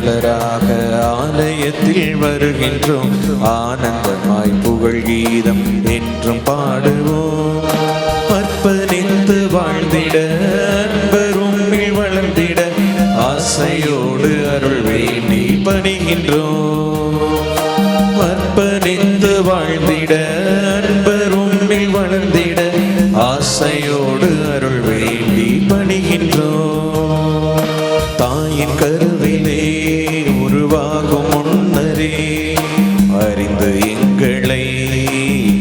மலராக ஆலயத்தில் வருகின்றோம். ஆனந்தமாய் புகழ் கீதம் என்றும் பாடுவோம். அர்ப்பணித்து வாழ்ந்திட அன்பர் உம்மில் வளர்ந்திட ஆசையோடு அருள் வேண்டி பணிகின்றோம். அர்ப்பணித்து வாழ்ந்திட அன்பர் உம்மில் வளர்ந்திட ஆசையோடு அருள் வேண்டி பணிகின்றோம். தாயின் கருவிலே உருவாகும் முன்னரே அறிந்து எங்களை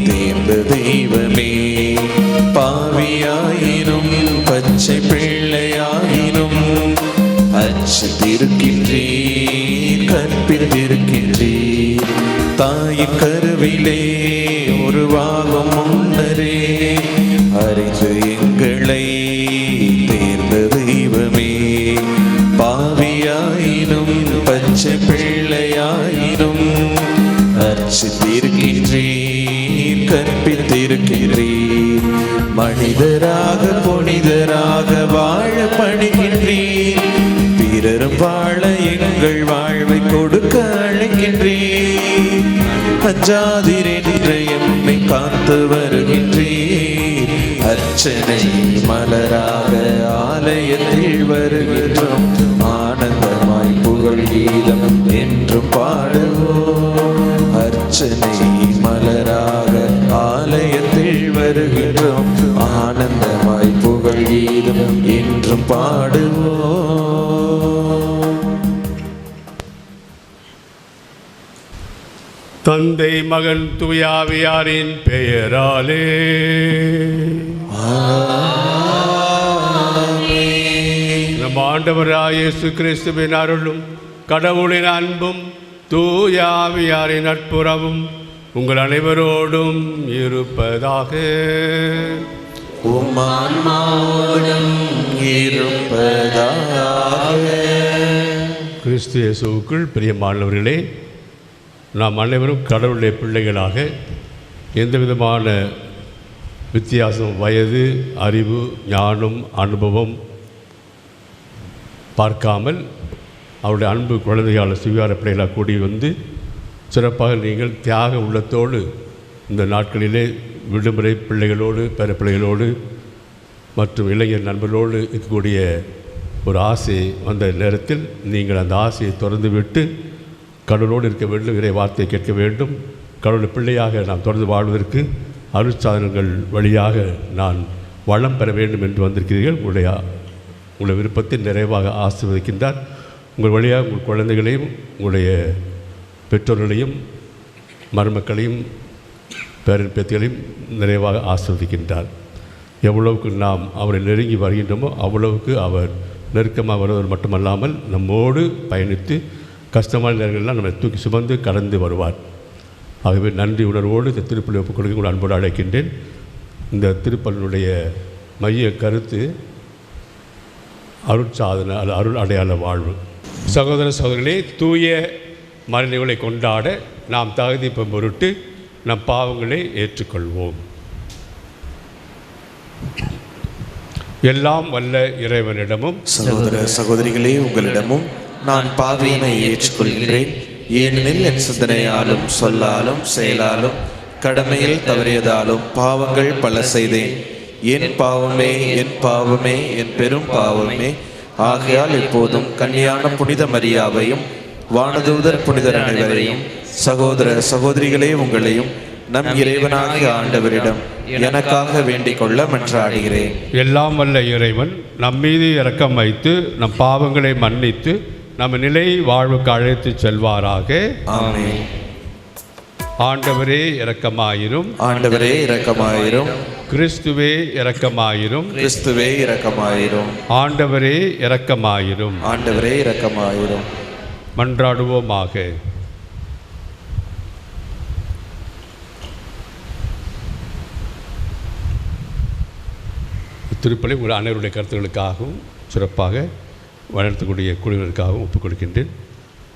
தேர்ந்த தெய்வமே, பாவியாயினும் பச்சை பிள்ளையாயினும் அச்சித்திருக்கின்றீர், கற்பித்திருக்கின்றீர். தாயின் கருவிலே உருவாகும் முன்னரே அறிந்து எங்களை தேர்ந்த தெய்வமே, பாவியாயினும் பச்சை பிள்ளையாயினும் அர்ச்சித்திருக்கின்றீர், கற்பித்திருக்கின்றீர். மனிதராக புனிதராக வாழ பணிகின்றீர், பிறரும் வாழ எங்கள் வாழ்வை கொடுக்க அழைக்கின்றீர். அஞ்சாதிரென்ற எம்மை காத்து வருகின்றீர். அர்ச்சனை மலராக ஆலயத்தில் வருகின்றோம். ஆனந்தமாய் புகழ் கீதம் என்று பாடுவோம். அர்ச்சனை மலராக ஆலயத்தில் வருகின்றோம். ஆனந்தமாய் புகழ் கீதம் என்றும் பாடுவோம். தந்தை மகன் தூயாவியாரின் பெயராலே நம் ஆண்டவராகிய இயேசு கிறிஸ்துவின் அருளும் கடவுளின் அன்பும் தூயாவியாரின் நட்புறவும் உங்கள் அனைவரோடும் இருப்பதாக. கிறிஸ்து இயேசுவுக்குள் பிரியமானவர்களே, நாம் அனைவரும் கடவுளுடைய பிள்ளைகளாக எந்த விதமான வித்தியாசம், வயது, அறிவு, ஞானம், அனுபவம் பார்க்காமல் அவருடைய அன்பு குழந்தைகால சுவிகார பிள்ளைகளாக கூடி வந்து சிறப்பாக நீங்கள் தியாக உள்ளத்தோடு இந்த நாட்களிலே விடுமுறை பிள்ளைகளோடு பேர பிள்ளைகளோடு மற்றும் இளைஞர் நண்பர்களோடு இருக்கக்கூடிய ஒரு ஆசை வந்த நேரத்தில் நீங்கள் அந்த ஆசையை தொடர்ந்து விட்டு கடவுளோடு இருக்க வேண்டும், இறை வார்த்தையை கேட்க வேண்டும், கடவுளுடைய பிள்ளையாக நாம் தொடர்ந்து வாழ்வதற்கு அருட்சாதனங்கள் வழியாக நான் வளம் பெற வேண்டும் என்று வந்திருக்கிறீர்கள். உங்களுடைய விருப்பத்தை நிறைவாக ஆசீர்வதிக்கின்றார். உங்கள் வழியாக உங்கள் குழந்தைகளையும் உங்களுடைய பெற்றோர்களையும் மருமக்களையும் பேரன் பேத்திகளையும் நிறைவாக ஆசீர்வதிக்கின்றார். எவ்வளவுக்கு நாம் அவரை நெருங்கி வருகின்றோமோ அவ்வளவுக்கு அவர் நெருக்கமாக வருவது மட்டுமல்லாமல் நம்மோடு பயணித்து கஷ்டமான நேரங்களெல்லாம் நம்மை தூக்கி சுமந்து கடந்து வருவார். ஆகவே நன்றி உணர்வோடு இந்த திருப்பலி ஒப்புக் கொடுக்க கூட அன்போடு அழைக்கின்றேன். இந்த திருப்பலினுடைய மைய கருத்து அருட்சாதன அருள் அடையாள வாழ்வு. சகோதர சகோதரிகளே, தூய மறைநிலைகளை கொண்டாட நாம் தகுதி பொருட்டு நம் பாவங்களை ஏற்றுக்கொள்வோம். எல்லாம் வல்ல இறைவனிடமும் சகோதர சகோதரிகளே உங்களிடமும் நான் பாவியினை ஏற்றுக்கொள்கிறேன். ஏனெனில் என் சிந்தனையாலும் சொல்லாலும் செயலாலும் கடமையில் தவறியதாலும் பாவங்கள் பல செய்தேன். என் பாவமே என் பாவமே என் பெரும் பாவமே. ஆகையால் இப்போதும் கன்னியான புனித மரியாவையும் வானதூதர் புனிதர் அனைவரையும் சகோதர சகோதரிகளே உங்களையும் நம் இறைவனாகிய ஆண்டவரிடம் எனக்காக வேண்டிக் கொள்ள மன்றாடுகிறேன். எல்லாம் வல்ல இறைவன் நம் மீது இரக்கம் வைத்து நம் பாவங்களை மன்னித்து நம்ம நிலை வாழ்வுக்கு அழைத்து செல்வாராக. ஆமென். ஆண்டவரே இரக்கமாயிரும். ஆண்டவரே இரக்கமாயிரும். கிறிஸ்துவே இரக்கமாயிரும். கிறிஸ்துவே இரக்கமாயிரும். ஆண்டவரே இரக்கமாயிரும். ஆண்டவரே இரக்கமாயிரும். மன்றாடுவோமாக. திருப்பலி உங்கள் அனைவருடைய கருத்துக்களுக்காகவும் சிறப்பாக வளர்த்தக்கூடிய குழுவினருக்காகவும் ஒப்புக் கொடுக்கின்றேன்.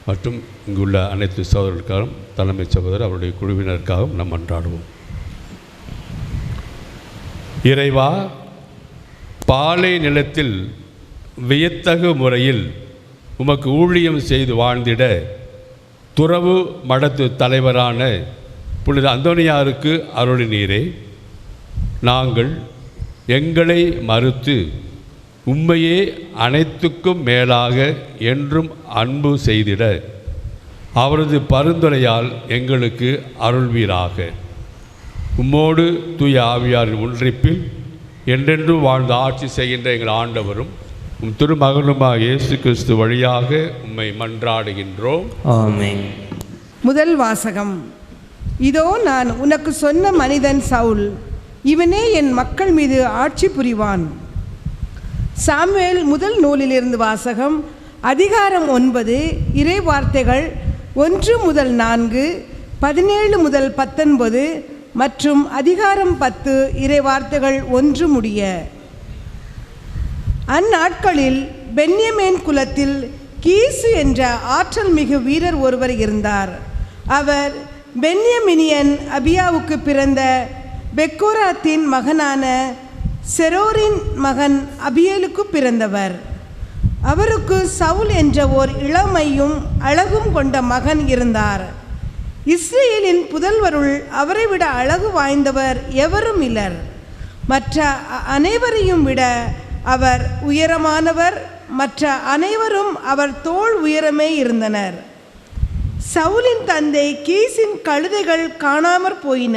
மற்றும் இங்குள்ள அனைத்து சகோதரர்களுக்காகவும் தலைமை சகோதரர் அவருடைய குழுவினருக்காகவும் நாம் மன்றாடுவோம். இறைவா, பாலை நிலத்தில் வியத்தகு முறையில் உமக்கு ஊழியம் செய்து வாழ்ந்திட துறவு மடத்து தலைவரான புனித அந்தோனியாருக்கு அருளினீரே. நாங்கள் எங்களை மறுத்து உம்மையே அனைத்துக்கும் மேலாக என்றும் அன்பு செய்திட அவரது பரிந்துரையால் எங்களுக்கு அருள்வீராக. உம்மோடு தூய ஆவியாரின் ஒன்றிப்பில் என்றென்றும் வாழ்ந்து ஆட்சி செய்கின்ற எங்கள் ஆண்டவரும் உம் திருமகனுமாக இயேசு கிறிஸ்து வழியாக உம்மை மன்றாடுகின்றோம். ஆமென். முதல் வாசகம். இதோ நான் உனக்கு சொன்ன மனிதன் சவுல், இவனே என் மக்கள் மீது ஆட்சி புரிவான். சாமுவேல் முதல் நூலிலிருந்து வாசகம். அதிகாரம் 9, இறை வார்த்தைகள் 1 முதல் 4, 17 முதல் 19 மற்றும் அதிகாரம் 10 இறை வார்த்தைகள் 1 முடிய. அந்நாட்களில் பென்யமீன் குலத்தில் கீசு என்ற ஆற்றல் மிகு வீரர் ஒருவர் இருந்தார். அவர் பென்யமினியன் அபியாவுக்கு பிறந்த பெக்கோராத்தின் மகனான செரோரின் மகன் அபியேலுக்கு பிறந்தவர். அவருக்கு சவுல் என்ற ஓர் இளமையும் அழகும் கொண்ட மகன் இருந்தார். இஸ்ரேலின் புதல்வருள் அவரை விட அழகு வாய்ந்தவர் எவரும் இல்லர். மற்ற அனைவரையும் விட அவர் உயரமானவர். மற்ற அனைவரும் அவர் தோள் உயரமே இருந்தனர். சவுலின் தந்தை கீசின் கழுதைகள் காணாமற் போயின.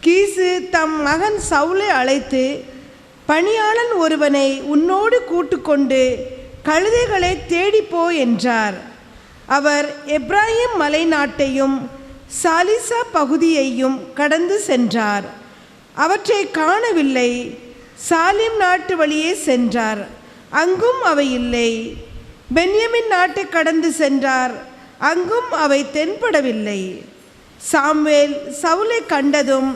கீசு தம் மகன் சவுலை அழைத்து, பணியாளன் ஒருவனை உன்னோடு கூட்டுக்கொண்டு கழுதைகளை தேடிப்போ என்றார். அவர் எப்ராயிம் மலை நாட்டையும் சாலிசா பகுதியையும் கடந்து சென்றார். அவற்றை காணவில்லை. சாலிம் நாட்டு வழியே சென்றார். அங்கும் அவை இல்லை. பென்யமின் நாட்டை கடந்து சென்றார். அங்கும் அவை தென்படவில்லை. சாமுவேல் சவுலை கண்டதும்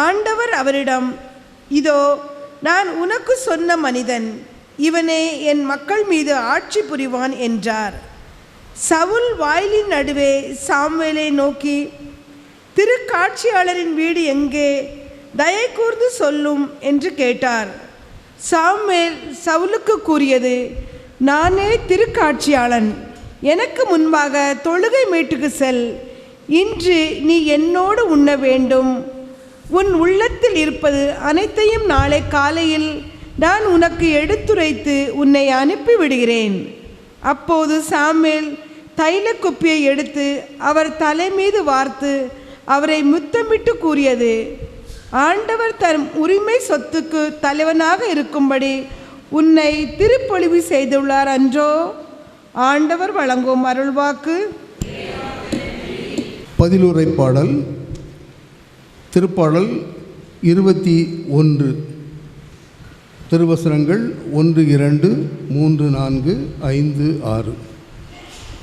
ஆண்டவர் அவரிடம், இதோ நான் உனக்கு சொன்ன மனிதன், இவனே என் மக்கள் மீது ஆட்சி புரிவான் என்றார். சவுல் வாயிலின் நடுவே சாமுவேலை நோக்கி, திருக்காட்சியாளரின் வீடு எங்கே? தயை கூர்ந்து சொல்லும் என்று கேட்டார். சாமுவேல் சவுலுக்கு கூறியது, நானே திருக்காட்சியாளன். எனக்கு முன்பாக தொழுகை மேட்டுக்கு செல். இன்று நீ என்னோடு உண்ண வேண்டும். உன் உள்ளத்தில் இருப்பது அனைத்தையும் நாளை காலையில் நான் உனக்கு எடுத்துரைத்து உன்னை அனுப்பிவிடுகிறேன். அப்போது சாமுவேல் தைல குப்பியை எடுத்து அவர் தலை மீது வார்த்து அவரை முத்தமிட்டு கூறியது, ஆண்டவர் தன் உரிமை சொத்துக்கு தலைவனாக இருக்கும்படி உன்னை திருப்பொழிவு செய்துள்ளார் அன்றோ? ஆண்டவர் வழங்கும் அருள்வாக்கு. பதிலுரை பாடல். திருப்பாடல் 21. திருவசனங்கள் 1, 2, 3, 4, 5, 6.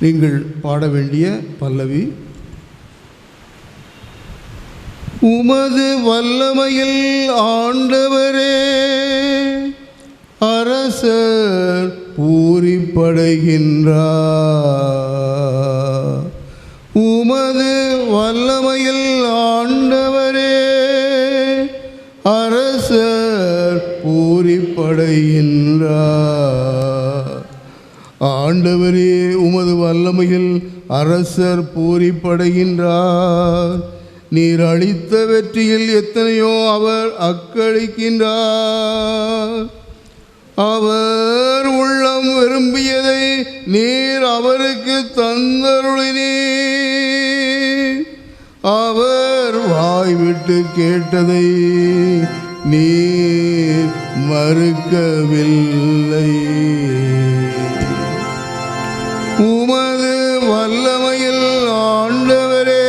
நீங்கள் பாட வேண்டிய பல்லவி. உமது வல்லமையில் ஆண்டவரே அரசர் பூரிப்படைகின்றார். உமது வல்லமையில் ஆண்டவரே அரசர் பூரிப்படைகின்றார். ஆண்டவரே உமது வல்லமையில் அரசர் பூரிப்படைகின்றார். நீர் அளித்த வெற்றியில் எத்தனையோ அவர் அக்களிக்கின்றார். அவர் உள்ளம் விரும்பியதை நீர் அவருக்கு தந்தருளினீர். அவர் வாய்விட்டு கேட்டதை நீர் மறுக்கவில்லை. உமது வல்லமையில் ஆண்டவரே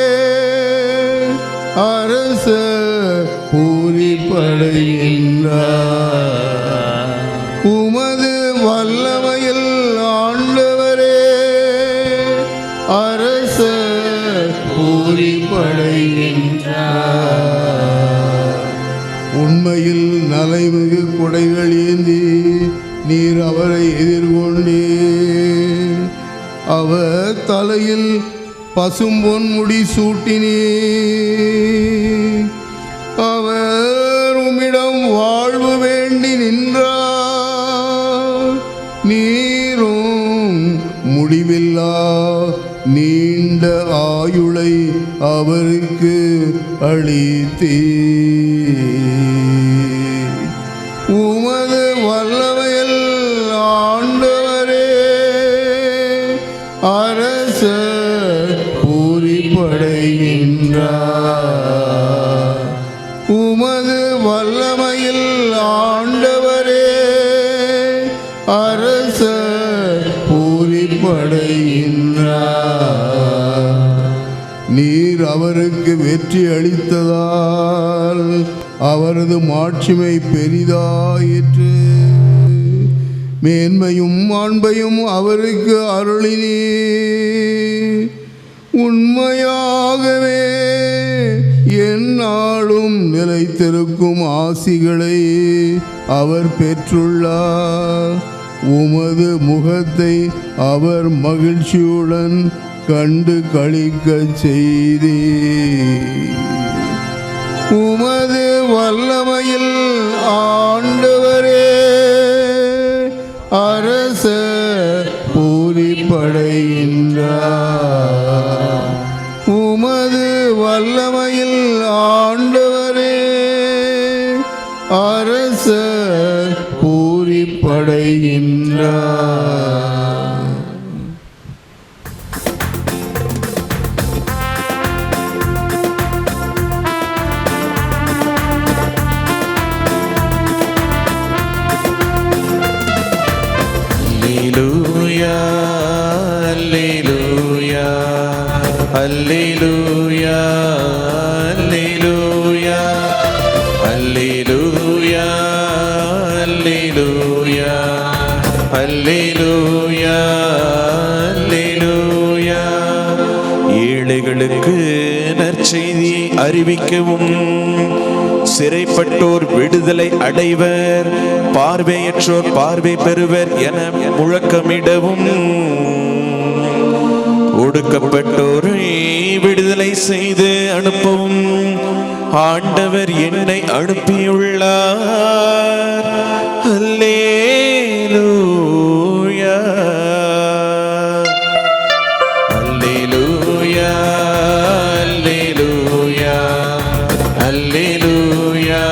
அரசர் பூரிப்படைகின்றார். உமது வல்லமையில் ஆண்டவரே அரசர் பூரிப்படைகின்றார். உண்மையில் நலைமிகு குடைகள் ஏந்தி நீர் அவரை எதிர்கொண்டீர். அவர் தலையில் பசும்பொன் முடி சூட்டினீர். அவர் உம்மிடம் வாழ்வு வேண்டி நின்றார். நீரும் நீண்ட ஆயுளை அவருக்கு அளித்தீர். உமது வல்லமையில் ஆண்டவரே அரசர் பூரிப்படைகின்றார். உமது வல்லமையில் ஆண்டவரே அரசர் பூரிப்படைகின்றார். நீர் அவருக்கு வெற்றி அளித்ததால் அவரது மாட்சிமை பெரிதாயிற்று. மேன்மையும் மாண்பையும் அவருக்கு அருளினீர். உண்மையாகவே எந்நாளும் நிலைத்திருக்கும் ஆசிகளை அவர் பெற்றுள்ளார். உமது முகத்தை அவர் மகிழ்ச்சியுடன் கண்டு களிக்கச் செய்தீர். உமது வல்லமையில் ஆண்டவரே அரசர் பூரிப்படைகின்றார். உமது வல்லமையில் ஆண்டவரே அரசர் பூரிப்படைகின்றார். Alleluia, alleluia, alleluia, alleluia, alleluia, alleluia. ஏழைகளுக்கு நற்செய்தியை அறிவிக்கவும், சிறைப்பட்டோர் விடுதலை அடைவர், பார்வையற்றோர் பார்வை பெறுவர் என முழக்கமிடவும், ஒடுக்கப்பட்டோரை விடுதலை செய்து அனுப்பவும் ஆண்டவர் என்னை அனுப்பியுள்ளார். அல்லேலூயா, அல்லேலூயா, அல்லேலூயா, அல்லேலூயா,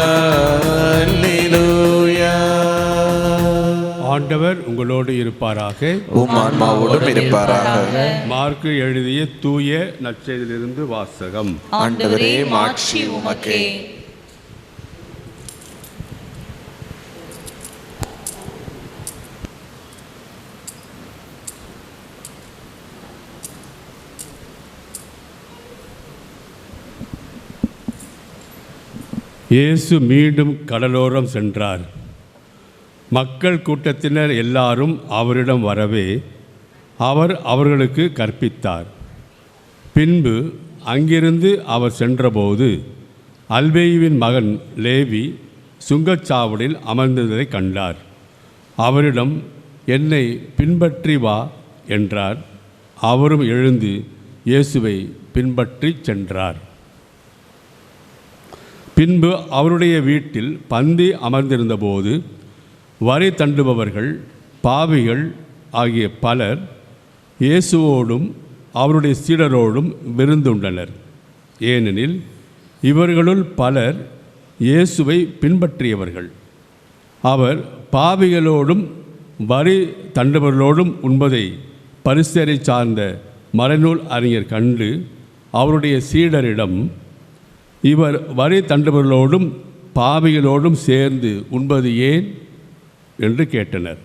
அல்லேலூயா. ஆண்டவர் உங்களோடு இருப்பாராக, உம் ஆன்மாவோடும் இருப்பாராக. மார்க்கு எழுதிய தூய நற்செய்தியிலிருந்து வாசகம். ஆண்டவரே மாட்சி உமக்கே. இயேசு மீண்டும் கடலோரம் சென்றார். மக்கள் கூட்டத்தினர் எல்லாரும் அவரிடம் வரவே அவர் அவர்களுக்கு கற்பித்தார். பின்பு அங்கிருந்து அவர் சென்றபோது அல்பேயுவின் மகன் லேவி சுங்கச்சாவடியில் அமர்ந்திருந்ததை கண்டார். அவரிடம், என்னை பின்பற்றி வா என்றார். அவரும் எழுந்து இயேசுவை பின்பற்றி சென்றார். பின்பு அவருடைய வீட்டில் பந்தி அமர்ந்திருந்தபோது வரி தண்டுபவர்கள், பாவிகள் ஆகிய பலர் இயேசுவோடும் அவருடைய சீடரோடும் விருந்துண்டனர். ஏனெனில் இவர்களுள் பலர் இயேசுவை பின்பற்றியவர்கள். அவர் பாவிகளோடும் வரி தண்டுபவர்களோடும் உண்பதை பரிசேரை சார்ந்த மறைநூல் அறிஞர் கண்டு அவருடைய சீடரிடம், இவர் வரி தண்டுபவர்களோடும் பாவிகளோடும் சேர்ந்து உண்பது ஏன் என்று கேட்டனர்.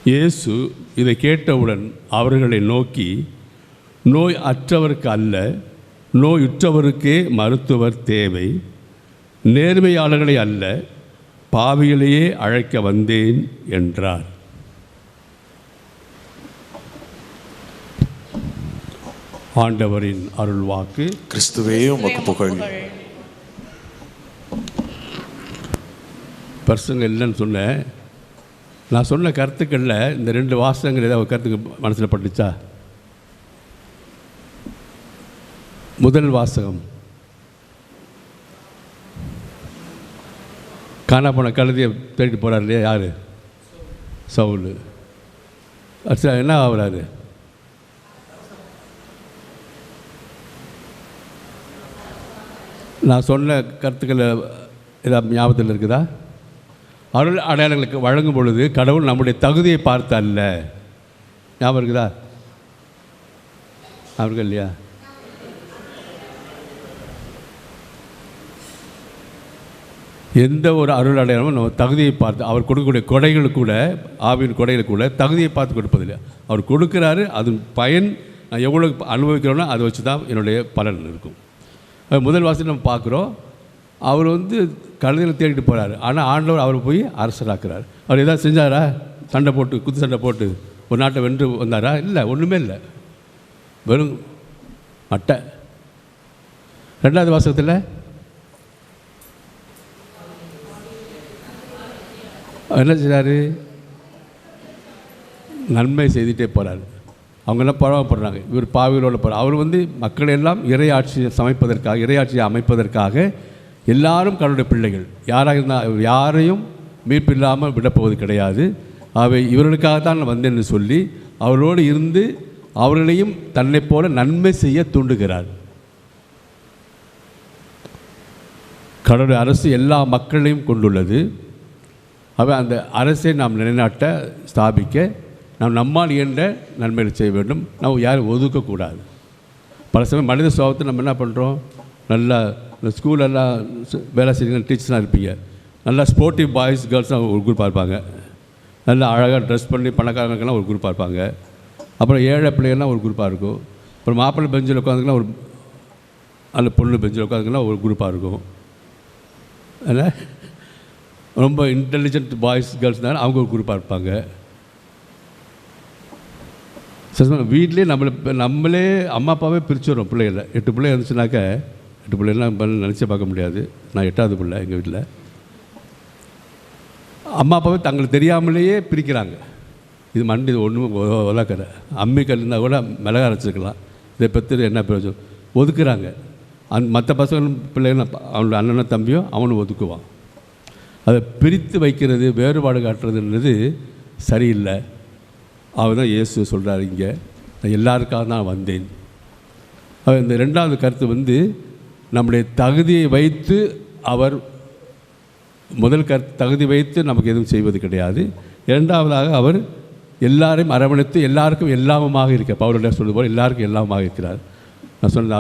இயேசு இதை கேட்டவுடன் அவர்களை நோக்கி, நோய் அற்றவருக்கு அல்ல, நோயுற்றவருக்கே மருத்துவர் தேவை. நேர்மையாளர்களை அல்ல, பாவிகளையே அழைக்க வந்தேன் என்றார். ஆண்டவரின் அருள்வாக்கு. கிறிஸ்துவே உமக்கு புகழ். பர்சங்க இல்லைன்னு சொன்னேன். நான் சொன்ன கருத்துக்களில் இந்த 2 வாசகங்கள் ஏதாவது கருத்துக்கு மனசில் பட்டுச்சா? முதல் வாசகம், காணா போன கழுதியை தேடிட்டு போகிறார் இல்லையா, யார்? சவுல். என்ன ஆகுறாரு? நான் சொன்ன கருத்துக்களை ஏதாவது ஞாபகத்தில் இருக்குதா? அருள் அடையாளங்களுக்கு வழங்கும் பொழுது கடவுள் நம்முடைய தகுதியை பார்த்து அல்ல. ஞாபகம் இருக்குதா? அவர்கள் இல்லையா? எந்த ஒரு அருள் அடையாளமும் நம்ம தகுதியை பார்த்து, அவர் கொடுக்கக்கூடிய கொடைகள் கூட, ஆவியின் கொடைகள் கூட தகுதியை பார்த்து கொடுப்பதில்லை. அவர் கொடுக்குறாரு, அது பயன் நான் எவ்வளோ அனுபவிக்கிறோன்னா அதை வச்சு தான் என்னுடைய பலன் இருக்கும். முதல் வாசல் நம்ம பார்க்குறோம், அவர் கழுதையில் தேடிட்டு போகிறாரு. ஆனால் ஆண்டவர் அவர் போய் அரசராக்குறாரு. அவர் எதாவது செஞ்சாரா? சண்டை போட்டு, குத்து சண்டை போட்டு ஒரு நாட்டை வென்று வந்தாரா? இல்லை, ஒன்றுமே இல்லை, வெறும் அட்டை. ரெண்டாவது வாசகத்தில் என்ன செய்கிறாரு? நன்மை செய்துகிட்டே போகிறாரு. அவங்கெல்லாம் பரவாயில்லைப்படுறாங்க, இவர் பாவிகளோட போகிறார். அவர் மக்களையெல்லாம் இறையாட்சியை சமைப்பதற்காக, இறையாட்சியை அமைப்பதற்காக எல்லாரும் கடவுளுடைய பிள்ளைகள், யாராக இருந்தால் யாரையும் மீட்பு இல்லாமல் விடப்போவது கிடையாது. அவை இவர்களுக்காகத்தான் நான் வந்தேன்னு சொல்லி அவர்களோடு இருந்து அவர்களையும் தன்னை போல நன்மை செய்ய தூண்டுகிறார். கடவுளுடைய அரசு எல்லா மக்களையும் கொண்டுள்ளது. அவை அந்த அரசை நாம் நிலைநாட்ட, ஸ்தாபிக்க நாம் நம்மால் இயன்ற நன்மைகளை செய்ய வேண்டும். நம்ம யாரும் ஒதுக்கக்கூடாது. பல சமயம் மனித சுபாவத்தை நம்ம என்ன பண்ணுறோம்? நல்லா இந்த ஸ்கூலெல்லாம் வேலை செய்யுங்க, டீச்சர்ஸ்லாம் இருப்பீங்க, நல்லா ஸ்போர்ட்டிவ் பாய்ஸ் கேர்ள்ஸ்லாம் ஒரு குரூப்பாக இருப்பாங்க. நல்லா அழகாக ட்ரெஸ் பண்ணி பணக்காரங்களுக்கெல்லாம் ஒரு குரூப்பாக இருப்பாங்க. அப்புறம் ஏழை பிள்ளைகள்லாம் ஒரு குரூப்பாக இருக்கும். அப்புறம் மாப்பிள்ளை பெஞ்சில் உட்காந்துக்கலாம் ஒரு, அந்த பொண்ணு பெஞ்சில் உட்காந்துக்கலாம் ஒரு குரூப்பாக இருக்கும். அதில் ரொம்ப இன்டெலிஜென்ட் பாய்ஸ் கேர்ள்ஸ்னால அவங்க ஒரு குரூப்பாக இருப்பாங்க. சரி, வீட்லேயே நம்மளே அம்மா அப்பாவே பிரிச்சுடுறோம் பிள்ளைகளை. 8 பிள்ளை இருந்துச்சுனாக்க, 8 பிள்ளைலாம் நினச்சே பார்க்க முடியாது. நான் 8வது பிள்ளை எங்கள் வீட்டில். அம்மா அப்பாவே தங்களுக்கு தெரியாமலேயே பிரிக்கிறாங்க. இது மண்டி, இது ஒன்றும் உலக்கரை, அம்மி கல்லுன்னா கூட மிளகா அரைச்சிருக்கலாம், இதை பற்றி என்ன பிரயோஜனம்? ஒதுக்குறாங்க. மற்ற பசங்களும் பிள்ளைகளும் அவனோட அண்ணனோ தம்பியோ அவனும் ஒதுக்குவான். அதை பிரித்து வைக்கிறது, வேறுபாடு காட்டுறதுன்றது சரியில்லை. அவர் தான் இயேசு சொல்கிறார், இங்கே நான் எல்லாருக்காக தான் வந்தேன். இந்த ரெண்டாவது கருத்து நம்முடைய தகுதியை வைத்து அவர், முதல் தகுதி வைத்து நமக்கு எதுவும் செய்வது கிடையாது. இரண்டாவதாக அவர் எல்லாரையும் அரவணைத்து எல்லாருக்கும் எல்லாமுமாக இருக்க, பவுலோட சொல்வது போல் எல்லாருக்கும் எல்லாமாக இருக்கிறார். நான் சொன்ன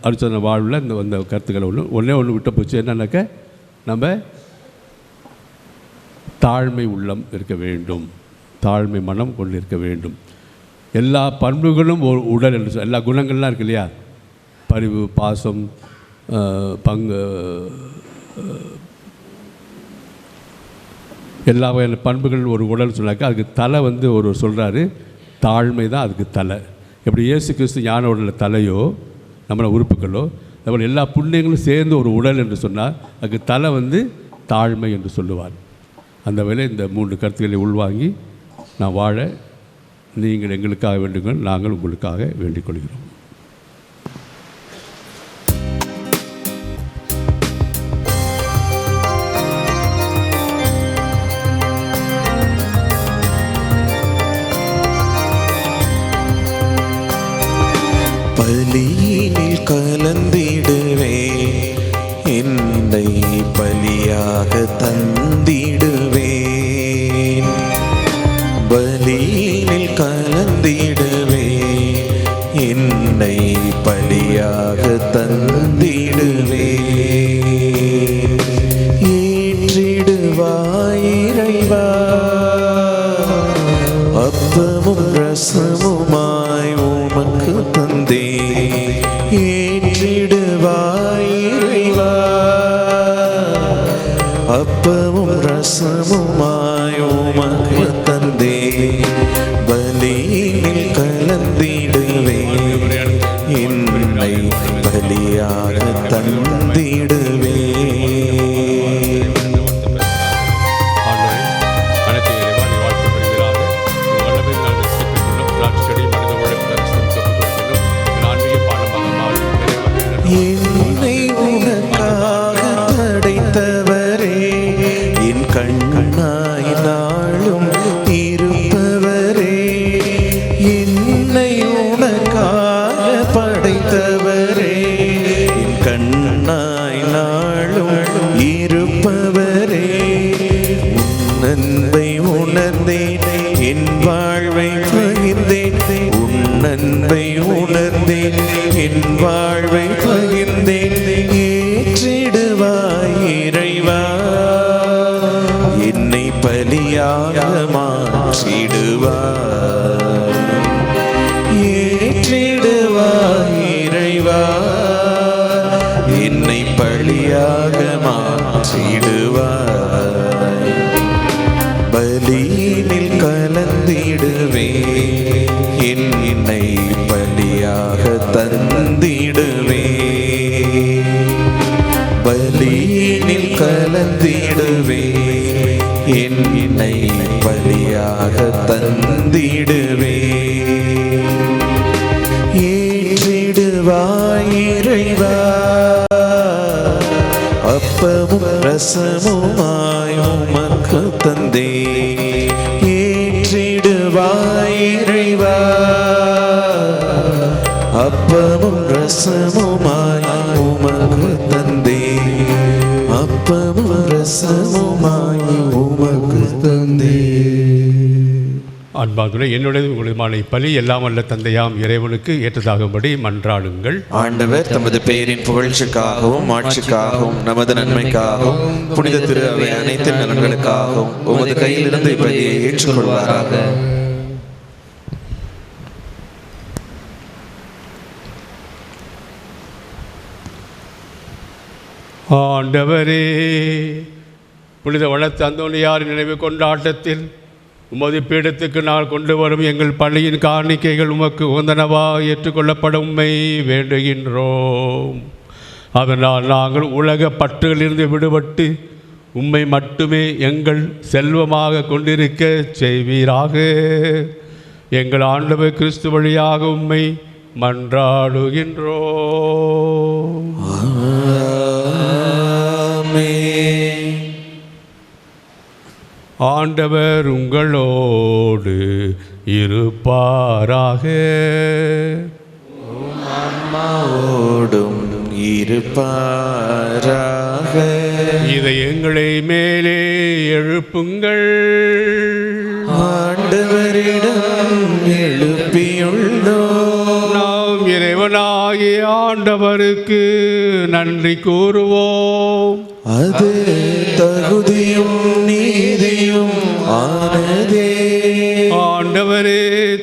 அருச்சன வாழ்வில் இந்த கருத்துக்களை ஒன்று விட்டு போச்சு. என்னன்னாக்க, நம்ம தாழ்மை உள்ளம் இருக்க வேண்டும், தாழ்மை மனம் கொண்டு இருக்க வேண்டும். எல்லா பண்புகளும் ஒரு உடல் என்று சொல்ல, எல்லா குணங்கள்லாம் இருக்கு இல்லையா? பரிவு, பாசம், எல்லா வகையான பண்புகள் ஒரு உடல் சொன்னாக்கா, அதுக்கு தலை ஒரு சொல்கிறாரு, தாழ்மை தான் அதுக்கு தலை. எப்படி இயேசு கிறிஸ்து ஞான உடலில் தலையோ நம்மளோட உறுப்புகளோ, அதுபோல் எல்லா புண்ணியங்களும் சேர்ந்து ஒரு உடல் என்று சொன்னால் அதுக்கு தலை தாழ்மை என்று சொல்லுவார். அந்த வேளையில் இந்த 3 கருத்துக்களை உள்வாங்கி நான் வாழ நீங்கள் எங்களுக்காக வேண்டுங்கள், நாங்கள் உங்களுக்காக வேண்டிக் கொள்கிறோம். பலியில் கலந்திடுவே, என்னை பலியாக தந்திடுவேன். பலியில் கலந்திடுவே, என்னை பலியாக தந்திடுவேன். ஏற்றிடுவாய் இறைவா, அப்பமும் ரசமுமாய் உமக்கு தந்தே. ஏற்றிடுவாய் இறைவா, அப்பமும் ரசமுமாய் உமக்கு தந்தே. பலியில் கலந்திடுவே, என்னை பலியாக தந்திடுவே. என்னை உனக்காக படைத்தவரே, என் கண்ணாய் நாளும் இருப்பவரே, என்னை உன் அன்பை உணர்ந்தேன், என் வாழ்வை பகிர்ந்தேன். ஏற்றிடுவாய் இறைவா, என்னை பலியாக மாற்றிடுவாய். ஏற்றிடுவாய் இறைவா, என்னை பலியாக மாற்றிடுவாய். பலியினில் கலந்திடுவே, என்னை பலியாக தந்திடுவே. பலியினில் கலந்திடுவே, என்னை பலியாக தந்திடுவே. ஏற்றிடுவாய் இறைவா, அப்பமும் ரசமுமாய் உமக்கு தந்தே. ஏற்றிடுவாய் இறைவா, அப்பமும் ரசமுமாய் உமக்கு தந்தே. அப்பமும் ரசமுமாய் உமக்கு தந்தே. அன்பார்ந்தவர்களே, என்னுடைய உங்களுமான பலி எல்லாம் வல்ல தந்தையாம் இறைவனுக்கு ஏற்றதாகும்படி மன்றாடுங்கள். ஆண்டவர் தமது பெயரின் புகழ்ச்சிக்காகவும் ஆட்சிக்காகவும் நமது நன்மைக்காகவும் புனித திரு அவை அனைத்து நலன்களுக்காகவும் உமது கையிலிருந்து இப்பலியை ஏற்றுக்கொள்வாராக. ஆண்டவரே, புனித வளர்த்த அந்தோனியாரின் நினைவு கொண்டாட்டத்தில் உமது பீடத்துக்கு நாள் கொண்டு வரும் எங்கள் பள்ளியின் காணிக்கைகள் உமக்கு உகந்தனவா ஏற்றுக்கொள்ளப்பட உம்மை வேண்டுகின்றோம். அதனால் நாங்கள் உலக பற்றுகளிலிருந்து விடுபட்டு உம்மை மட்டுமே எங்கள் செல்வமாக கொண்டிருக்க செய்வீராக. எங்கள் ஆண்டவர் கிறிஸ்து வழியாக உம்மை மன்றாடுகின்றோம். ஆண்டவர் உங்களோடு இருப்பாராக. அம்மாவோடும் இருப்பாராக. இதை எங்களை மேலே எழுப்புங்கள். ஆண்டவரிடம் எழுப்பியுள்ளோம். நாம் இறைவனாகிய ஆண்டவருக்கு நன்றி கூறுவோம். அது தகுதியும் நீதியும் ஆனதே. ஆண்டவரே,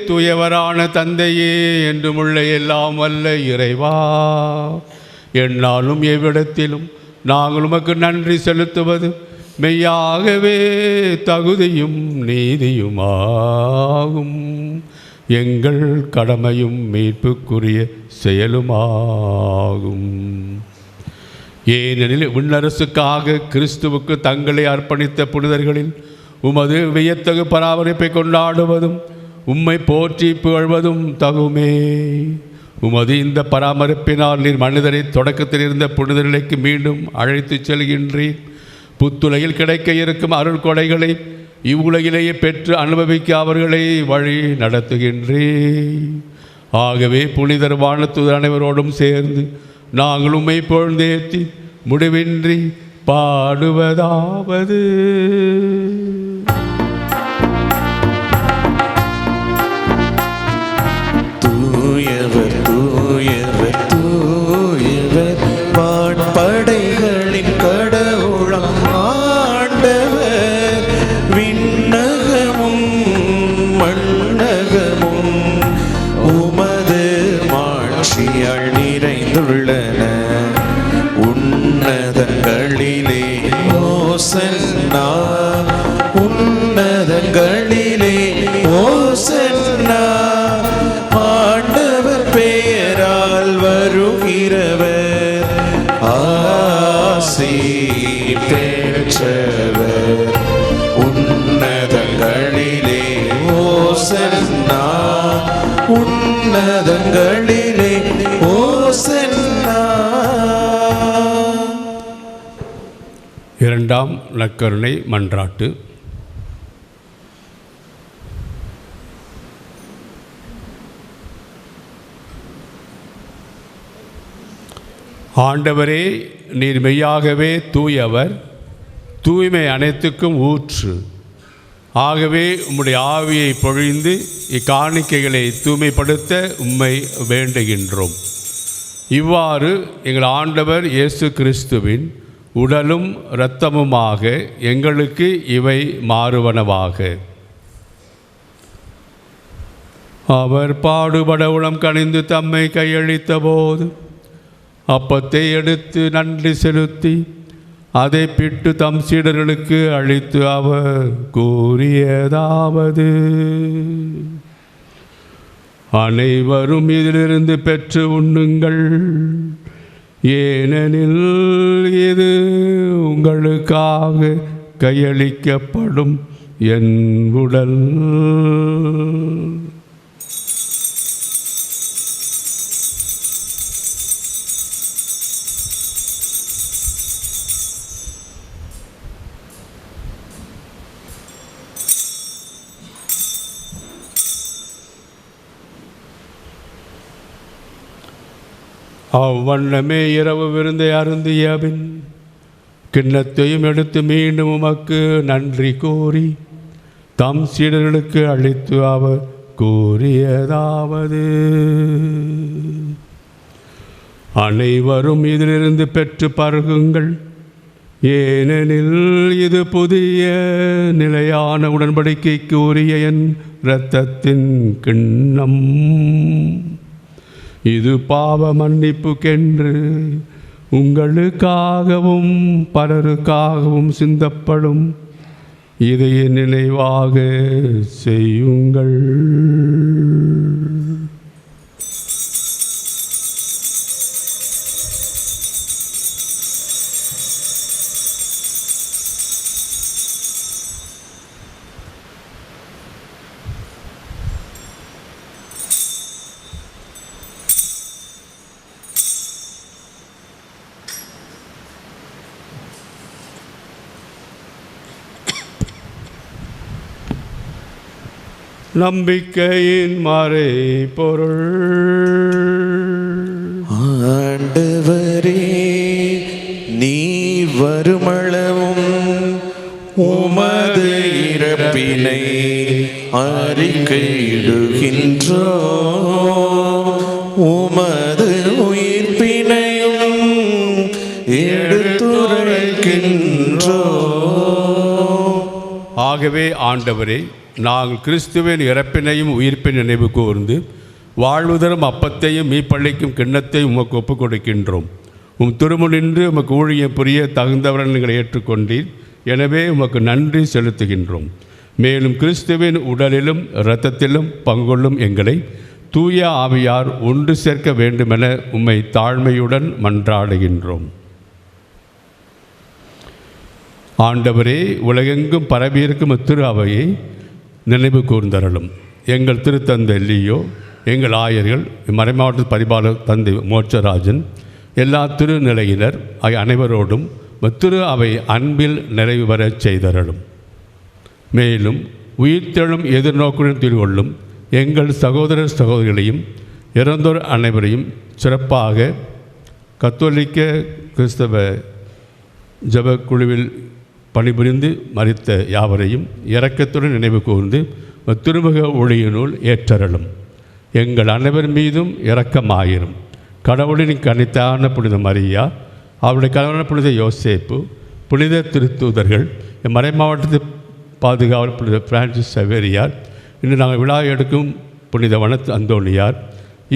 தூயவரான தந்தையே, என்றுமுள்ள எல்லாம் வல்ல இறைவா, எந்நாளும் எவ்விடத்திலும் நாங்கள் உமக்கு நன்றி செலுத்துவது மெய்யாகவே தகுதியும் நீதியுமாகும். எங்கள் கடமையும் மீட்புக்குரிய செயலுமாகும். ஏனெனில் விண்ணரசுக்காக கிறிஸ்துவுக்கு தங்களை அர்ப்பணித்த புனிதர்களில் உமது வியத்தகு பராமரிப்பை கொண்டாடுவதும் உம்மை போற்றி புகழ்வதும் தகுமே. உமது இந்த பராமரிப்பினால் நீர் மனிதரை தொடக்கத்தில் இருந்த புனித நிலைக்கு மீண்டும் அழைத்துச் செல்கின்றீர். புத்துலகில் கிடைக்க இருக்கும் அருள் கொடைகளை இவ்வுலகிலேயே பெற்று அனுபவிக்க அவர்களை வழி நடத்துகின்றீர். ஆகவே புனிதர் வானதூதர் அனைவரோடும் சேர்ந்து நாங்கள் உம்மை புகழ்ந்தேத்தி முடிவின்றி பாடுவதாவது: தூயவர் தூயவர் தூயவர், வான்படைகளின் கடவுளாம் ஆண்டவர். விண்ணகமும் மண்ணகமும் உமது மாட்சியால் நிறைந்துள்ளன. உன்னதங்களிலே ஓசன்னா, உன்னதங்களிலே ஓசன்னா. ஆண்டவர் பெயரால் வருகிறவர் ஆசி பெற்றவர். உன்னதங்களிலே ஓசன்னா, உன்னதங்களிலே ஓசன்னா. இரண்டாம் நற்கருணை மன்றாட்டு. ஆண்டவரே, நீர் மெய்யாகவே தூயவர், தூய்மை அனைத்துக்கும் ஊற்று. ஆகவே உம்முடைய ஆவியை பொழிந்து இக்காணிக்கைகளை தூய்மைப்படுத்த உம்மை வேண்டுகின்றோம். இவ்வாறு எங்கள் ஆண்டவர் இயேசு கிறிஸ்துவின் உடலும் இரத்தமுமாக எங்களுக்கு இவை மாறுவனவாக. அவர் பாடுபட உளம் கனிந்து தம்மை கையளித்த போது அப்பத்தை எடுத்து நன்றி செலுத்தி அதை பிட்டு தம் சீடர்களுக்கு அளித்து அவர் கூறியதாவது: அனைவரும் இதிலிருந்து பெற்று உண்ணுங்கள், ஏனெனில் இது உங்களுக்காக கையளிக்கப்படும் என் உடல். அவ்வண்ணமே இரவு விருந்தை அருந்திய பின் கிண்ணத்தையும் எடுத்து மீண்டும் உமக்கு நன்றி கூறி தம் சீடர்களுக்கு அளித்து அவர் கூறியதாவது: அனைவரும் இதிலிருந்து பெற்று பருகுங்கள், ஏனெனில் இது புதிய நிலையான உடன்படிக்கைக்கு உரிய என் இரத்தத்தின் கிண்ணம். இது பாவ மன்னிப்புக்கென்று உங்களுக்காகவும் பலருக்காகவும் சிந்தப்படும். இதை நினைவாக செய்யுங்கள். நம்பிக்கையின் மறை பொருள். ஆண்டவரே, நீர் வருமளவும் உமது இறப்பினை அறிக்கையிடுகின்றோ, உமது உயிர்ப்பினையும் எடுத்துரைக்கின்றோ. ஆகவே ஆண்டவரே, நாங்கள் கிறிஸ்துவின் இறப்பினையும் உயிர்ப்பின் நினைவு கூர்ந்து வாழ்வுதரும் அப்பத்தையும் மீப்பள்ளிக்கும் கிண்ணத்தையும் உமக்கு ஒப்புக் கொடுக்கின்றோம். திருமுனின்று உமக்கு ஊழியம் புரிய தகுந்தவரை நீங்கள் ஏற்றுக்கொண்டீர். எனவே உமக்கு நன்றி செலுத்துகின்றோம். மேலும் கிறிஸ்துவின் உடலிலும் இரத்தத்திலும் பங்கொள்ளும் எங்களை தூய ஆவியார் ஒன்று சேர்க்க வேண்டுமென உம்மை தாழ்மையுடன் மன்றாடுகின்றோம். ஆண்டவரே, உலகெங்கும் பரவியிருக்கும் திரு அவையை நினைவு கூர்ந்தருளும். எங்கள் திருத்தந்தை லியோ, எங்கள் ஆயர்கள், மறைமாவட்ட பரிபாலர் தந்தை மோட்சராஜன், எல்லா திருநிலையினர் ஆகிய அனைவரோடும் திரு அவை அன்பில் நிறைவு பெறச் செய்தருளும். மேலும் உயிர்த்தெழும் எதிர்நோக்குடன் திகொள்ளும் எங்கள் சகோதர சகோதரிகளையும் இறந்தோர் அனைவரையும் சிறப்பாக கத்தோலிக்க கிறிஸ்தவ ஜப குழுவில் பணிபுரிந்து மரித்த யாவரையும் இரக்கத்துடன் நினைவு கூர்ந்து திருமுக ஒளியினுள் ஏற்றருளும். எங்கள் அனைவர் மீதும் இரக்கமாயிரும். கடவுளின் கனித்தான புனித மரியா, அவருடைய கணவனான புனித யோசேப்பு, புனித திருத்தூதர்கள், மறை மாவட்டத்து பாதுகாவலர் புனித பிரான்சிஸ் சவேரியார், இன்று நாங்கள் விழா எடுக்கும் புனித வனத்து அந்தோணியார்,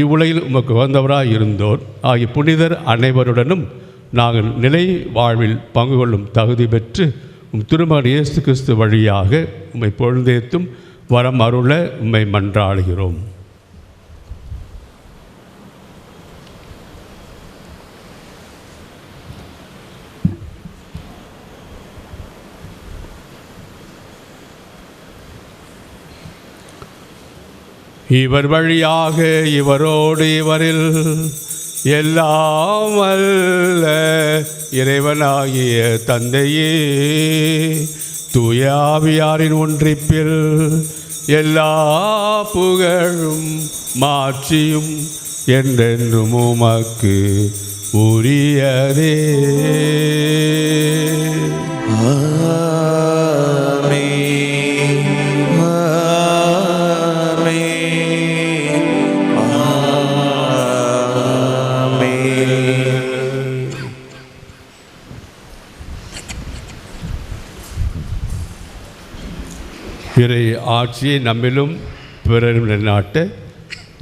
இவ்வுலகில் உமக்கு உகந்தவராக இருந்தோர் ஆகிய புனிதர் அனைவருடனும் நாங்கள் நிலை வாழ்வில் பங்கு கொள்ளும் தகுதி பெற்று திருமகன் இயேசு கிறிஸ்து வழியாக உம்மை பொழுதேத்தும் வரம் அருள உம்மை மன்றாடுகிறோம். இவர் வழியாக இவரோடு இவரில் எல்லாம் அல்ல இறைவனாகிய தந்தையே, தூய ஆவியாரின் ஒன்றிப்பில் எல்லா புகழும் மாட்சியும் என்றென்றும் உமக்கு உரியதே. ஆமென். பிறை ஆட்சியை நம்மிலும் பிறரும் நிலைநாட்ட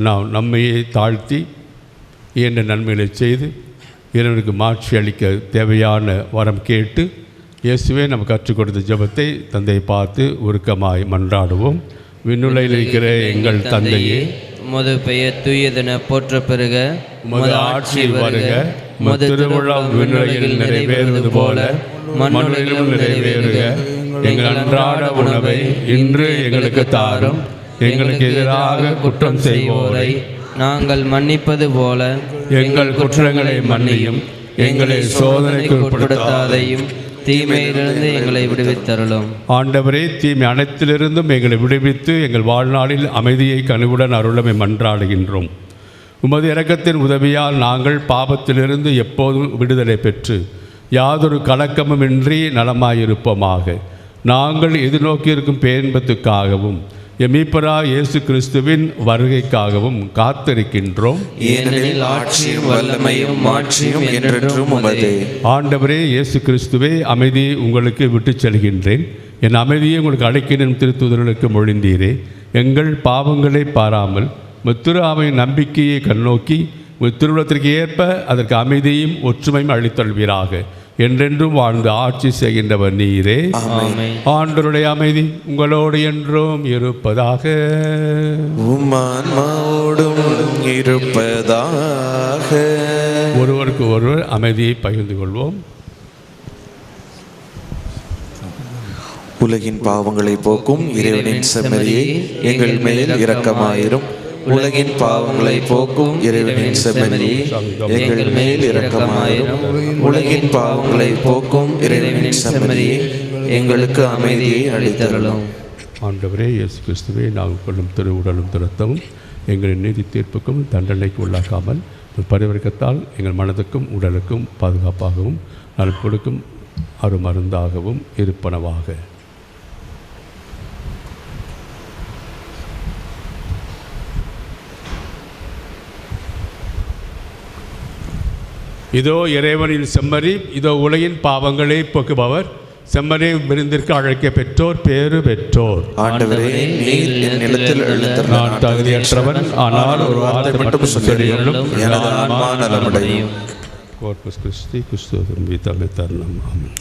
நாம் நம்மையே தாழ்த்தி இயன்ற நன்மைகளை செய்து இறைவனுக்கு மாட்சி அளிக்க தேவையான வரம் கேட்டு இயேசுவே நம்ம கற்றுக் கொடுத்த ஜெபத்தை தந்தையை பார்த்து உருக்கமாய் மன்றாடுவோம். விண்ணுலகில் இருக்கிற எங்கள் தந்தையே, உமது பெயர் தூயதென போற்ற பெறுக, உமது ஆட்சி வருக, உமது திருவுளம் விண்ணுலகில் நிறைவேறுவது போல மண்ணுலகிலும் நிறைவேறுக. எங்கள் அன்றாட உணவை இன்று எங்களுக்கு தாரும். எங்களுக்கு எதிராக குற்றம் செய்வோரை நாங்கள் மன்னிப்பது போல எங்கள் குற்றங்களை மன்னியும். எங்களை சோதனைக்கு உட்படுத்தாதையும் தீமையிலிருந்து எங்களை விடுவித்தருளும். ஆண்டவரே, தீமை அனைத்திலிருந்தும் எங்களை விடுவித்து எங்கள் வாழ்நாளில் அமைதியை கனிவுடன் அருளமை மன்றாடுகின்றோம். உமது இரக்கத்தின் உதவியால் நாங்கள் பாபத்திலிருந்து எப்போதும் விடுதலை பெற்று யாதொரு கலக்கமுமின்றி நலமாயிருப்போமாக. நாங்கள் எதிர்நோக்கியிருக்கும் பேரின்பத்துக்காகவும் மீட்பரா இயேசு கிறிஸ்துவின் வருகைக்காகவும் காத்திருக்கின்றோம். ஏனெனில் ஆட்சியும் வல்லமையும் மாட்சியும் என்றென்றும் உமதே. ஆண்டவரே இயேசு கிறிஸ்துவே, அமைதியை உங்களுக்கு விட்டுச் செல்கின்றேன், என் அமைதியை உங்களுக்கு அழைக்கிறேன் திருத்துதலுக்கு மொழிந்தீரே. எங்கள் பாவங்களை பாராமல் முத்திராவின் நம்பிக்கையை கண்ணோக்கி திருவுளத்திற்கு ஏற்ப அதற்கு அமைதியும் ஒற்றுமையும் அளித்தல்வீராக. என்றென்றும் வாழ்ந்து ஆட்சி செய்கின்றவர் நீரே. ஆண்டவருடைய அமைதி உங்களோடு என்றும் இருப்பதாக. உம்மான்மாவோடும் இருப்பதாக. ஒருவருக்கு ஒருவர் அமைதியை பகிர்ந்து கொள்வோம். உலகின் பாவங்களை போக்கும் இறைவனின் செம்மறியை எங்கள் மேல் இரக்கமாயிரும். உலகின் பாவங்களை போக்கும் இறைவனின் செம்மறியே எங்கள் மேல் இரக்கமாயிரும். உலகின் பாவங்களை போக்கும் இறைவனின் செம்மறியே எங்களுக்கு அமைதியை அளித்தருளும். ஆண்டவரே இயேசு கிறிஸ்துவே, நாங்கள் கொள்ளும் திருவுடலும் திருத்தமும் எங்களின் நீதி தீர்ப்புக்கும் தண்டனைக்கு உள்ளாக்காமல் பரிவர்க்கத்தால் எங்கள் மனதுக்கும் உடலுக்கும் பாதுகாப்பாகவும் நலம் கொடுக்கும் அருமருந்தாகவும் இருப்பனவாக. இதோ இறைவனின் செம்மறி, இதோ உலகின் பாவங்களை போக்குபவர். செம்மறி விருந்திற்கு அழைக்க பெற்றோர் பேறு பெற்றோர். ஆண்டவரே, நீர் என் நிலத்தில் எழுந்தருள நான் தகுதியற்றவன், ஆனால் ஒரு வார்த்தை மட்டும் சொல்லியுள்ளும் எனது ஆன்மா நலமடையும். கோர்பஸ் கிறிஸ்தி கிறிஸ்துவின் விதலை தருணம். ஆமென்.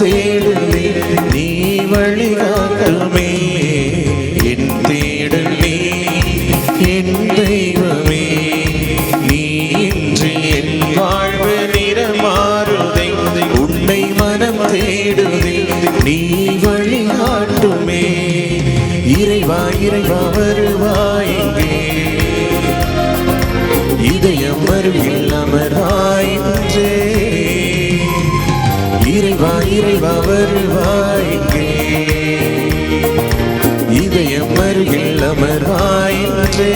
தேடுவே நீ வழிகாட்டுமே. அருகில் அமர்வாயின்றே. இறைவா இறைவா வருவாயின்றே. இதயம் அருகில் அமர்வாயின்றே.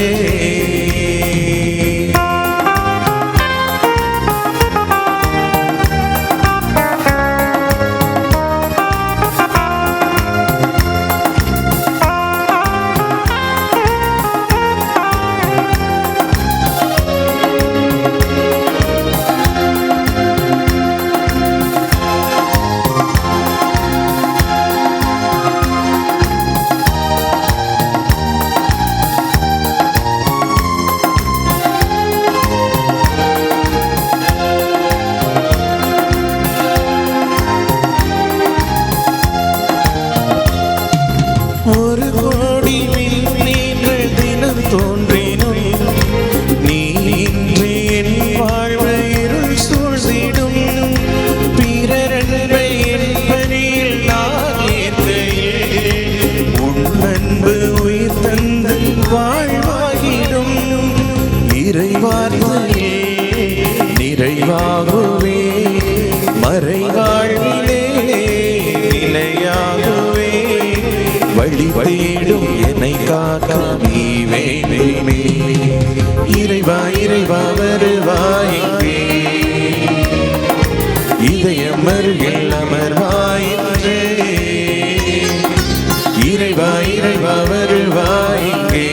ஒரு கோடி விண்மீன்கள் தினம் தோன்றினும் நீ இன்றி என் வாழ்வு இருள் சூழ்ந்திடும். பிறரன்பை என்பனில் நான் ஏற்கையில் உன் அன்பு உயிர் தந்து வாழ்வாகிடும். இறைவார்த்தையே நிறைவாகுவே, மறைவாழ்விலே நிலையாகுவே. வழி தேடும் என்னை காக்க நீ வேண்டுமே. இறைவா இறைவா வருவாயின்றே. இதயம் அருகில் அமர்வாயின்றே. இறைவா இறைவா வருவாயின்றே.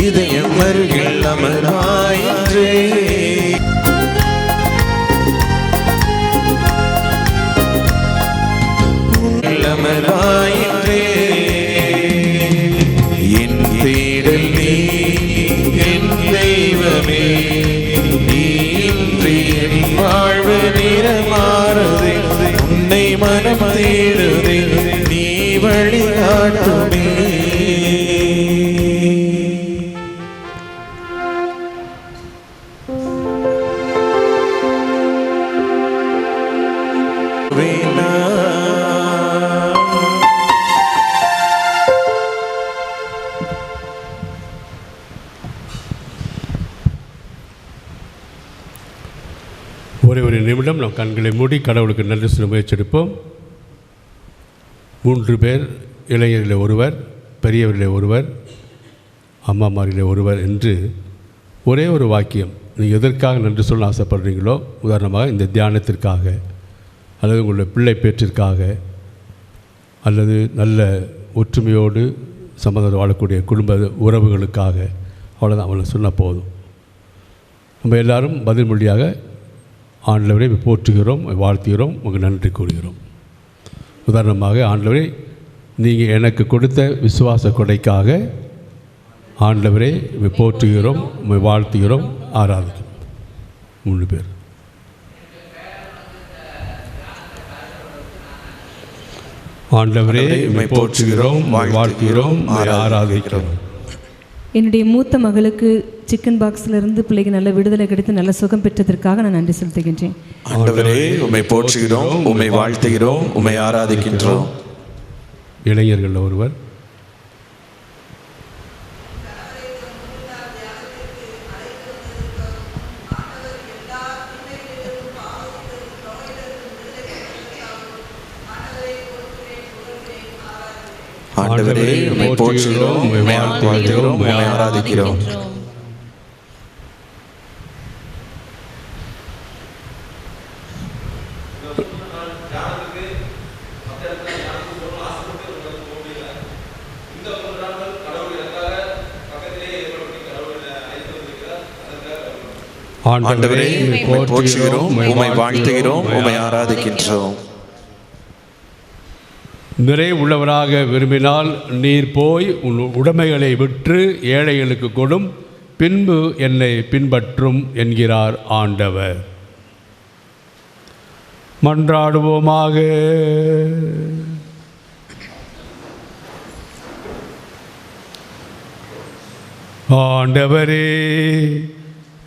இதயம் அருகில் அமர்வாயின்றே. அமர்வாயின்றே. என் தேடல் நீ என் தெய்வமே. நீ இன்றி என் வாழ்வு நிறமாறுதே. உன்னை மனம் தேடுதே, நீ வழிகாட்டுமே. ஒரு நிமிடம் நம் கண்களை மூடி கடவுளுக்கு நன்றி சொல்ல முயற்சிப்போம். 3 பேர், இளைஞரிலே ஒருவர், பெரியவரிலே ஒருவர், அம்மாமாரிலே ஒருவர் என்று ஒரே ஒரு வாக்கியம் நீங்கள் எதற்காக நன்றி சொல்ல ஆசைப்படுறீங்களோ, உதாரணமாக இந்த தியானத்திற்காக அல்லது உங்களுடைய பிள்ளை பேற்றிற்காக அல்லது நல்ல ஒற்றுமையோடு சம்பந்தம் வாழக்கூடிய குடும்ப உறவுகளுக்காக, அவ்வளோதான். அவளை சொன்னால் போதும். நம்ம எல்லாரும் பதில் மொழியாக ஆண்டவரை போற்றுகிறோம், வாழ்த்துகிறோம், உங்களுக்கு நன்றி கூறுகிறோம். உதாரணமாக, ஆண்டவரே நீங்கள் எனக்கு கொடுத்த விசுவாச கொடைக்காக ஆண்டவரை போற்றுகிறோம், வாழ்த்துகிறோம், ஆராதிக்கிறோம். 3 பேர். ஆண்டவரே போற்றுகிறோம், வாழ்த்துகிறோம், ஆராதிக்கிறோம். என்னுடைய மூத்த மகளுக்கு சிக்கன் பாக்ஸிலிருந்து பிள்ளைக்கு நல்ல விடுதலை கிடைத்து நல்ல சுகம் பெற்றதற்காக நான் நன்றி செலுத்துகின்றேன். ஆண்டவரே உம்மை போற்றுகிறோம், உம்மை வாழ்த்துகிறோம், உம்மை ஆராதிக்கின்றோம். இளைஞர்கள் ஒருவர். ஆண்டவரே உம்மை போற்றுகிறோம், உம்மை வாழ்த்துகிறோம், உம்மை ஆராதிக்கிறோம். ஆண்டவரே உம்மை போற்றுகிறோம், உம்மை வாழ்த்துகிறோம், உம்மை ஆராதிக்கின்றோம். நிறைவுள்ளவராக விரும்பினால் நீர் போய் உன் உடைமைகளை விற்று ஏழைகளுக்கு கொடும், பின்பு என்னை பின்பற்றும் என்கிறார் ஆண்டவர். மன்றாடுவோமாக. ஆண்டவரே,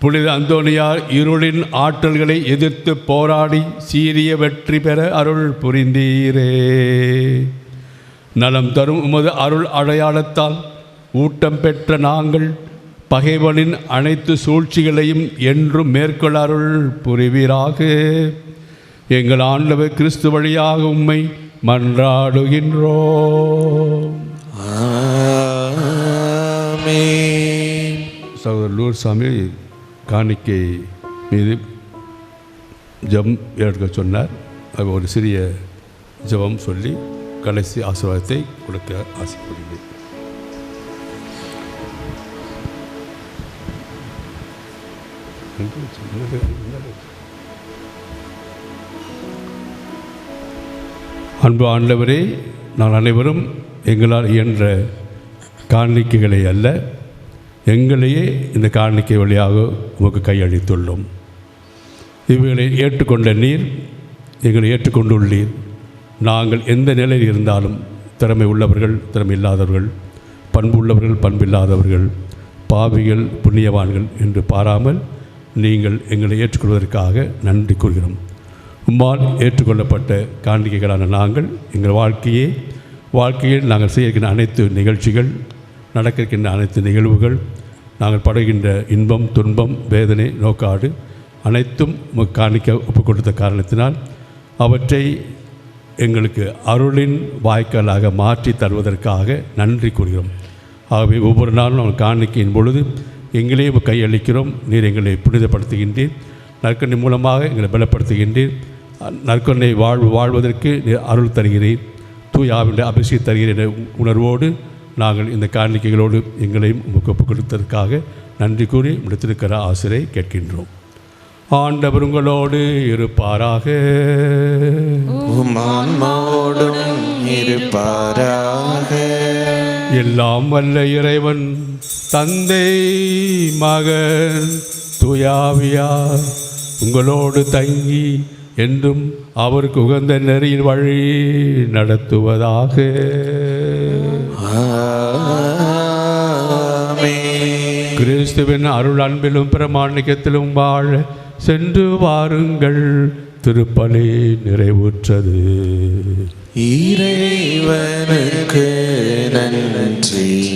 புனித அந்தோனியார் இருளின் ஆற்றல்களை எதிர்த்து போராடி சீரிய வெற்றி பெற அருள் புரிந்தீரே. நலம் தரும் உமது அருள் அடையாளத்தால் ஊட்டம் பெற்ற நாங்கள் பகைவனின் அனைத்து சூழ்ச்சிகளையும் என்றும் மேற்கொள்ளருள் புரிவீராக. எங்கள் ஆண்டவர் கிறிஸ்து வழியாக உம்மை மன்றாடுகின்றோம். ஆமென். சகோதரர் லூர் சாமி காணிக்கை மீது ஜெபம் எடுக்க சொன்னார். அவர் ஒரு சிறிய ஜெபம் சொல்லி கடைசி ஆசீர்வாதத்தை கொடுக்க ஆசைப்படுகிறேன். அன்பு ஆண்டவரே, நான் அனைவரும் எங்களால் இயன்ற காணிக்கைகளை அல்ல, எங்களையே இந்த காணிக்கை வழியாக உமக்கு கையளித்துள்ளோம். இவைகளை ஏற்றுக்கொண்ட நீர் எங்களை ஏற்றுக்கொண்டுள்ளீர். நாங்கள் எந்த நிலையில் இருந்தாலும் திறமை உள்ளவர்கள், திறமை இல்லாதவர்கள், பண்பு உள்ளவர்கள், பண்பில்லாதவர்கள், பாவிகள், புண்ணியவான்கள் என்று பாராமல் நீங்கள் எங்களை ஏற்றுக்கொள்வதற்காக நன்றி கூறுகிறோம். உம்மால் ஏற்றுக்கொள்ளப்பட்ட காணிக்கைகளான நாங்கள் எங்கள் வாழ்க்கையில் நாங்கள் செய்கின்ற அனைத்து நிகழ்ச்சிகள், நடக்கின்ற அனைத்து நிகழ்வுகள், நாங்கள் படுகின்ற இன்பம், துன்பம், வேதனை, நோக்காடு அனைத்தும் காணிக்க ஒப்புக் கொடுத்த காரணத்தினால் அவற்றை எங்களுக்கு அருளின் வாய்க்காலாக மாற்றி தருவதற்காக நன்றி கூறுகிறோம். ஆகவே ஒவ்வொரு நாளும் நாங்கள் காணிக்கையின் பொழுது எங்களையும் கையளிக்கிறோம். நீர் எங்களை புனிதப்படுத்துகின்றீர், நற்கொண்டை மூலமாக எங்களை பலப்படுத்துகின்றீர். நற்கொண்டை வாழ்வதற்கு நீர் அருள் தருகிறீர், தூயாவின் அபிஷேகம் தருகிறீர் என்ற உணர்வோடு நாங்கள் இந்த காணிக்கைகளோடு எங்களையும் ஒப்புக் கொடுத்ததற்காக நன்றி கூறி முடித்திருக்கிற ஆசிரை கேட்கின்றோம். ஆண்டவர் உங்களோடு இருப்பாராக. உம் ஆன்மாவோடும் இருப்பாராக. எல்லாம் வல்ல இறைவன் தந்தை, மகன், தூயாவியார் உங்களோடு தங்கி என்றும் அவருக்கு உகந்த நெறியின் வழி நடத்துவதாக. ஆமென். கிறிஸ்துவின் அருள் அன்பிலும் பிரமாணிக்கத்திலும் வாழ சென்று வாருங்கள். திருப்பலி நிறைவுற்றது. இறைவனுக்கு நன்றி.